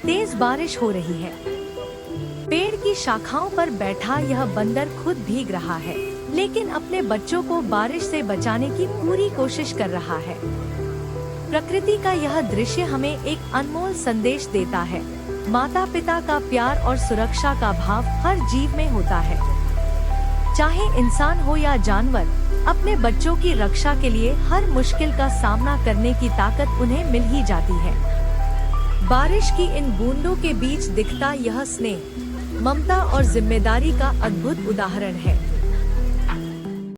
तेज बारिश हो रही है। पेड़ की शाखाओं पर बैठा यह बंदर खुद भीग रहा है, लेकिन अपने बच्चों को बारिश से बचाने की पूरी कोशिश कर रहा है। प्रकृति का यह दृश्य हमें एक अनमोल संदेश देता है। माता पिता का प्यार और सुरक्षा का भाव हर जीव में होता है। चाहे इंसान हो या जानवर, अपने बच्चों की रक्षा के लिए हर मुश्किल का सामना करने की ताकत उन्हें मिल ही जाती है। बारिश की इन बूंदों के बीच दिखता यह स्नेह, ममता और जिम्मेदारी का अद्भुत उदाहरण है।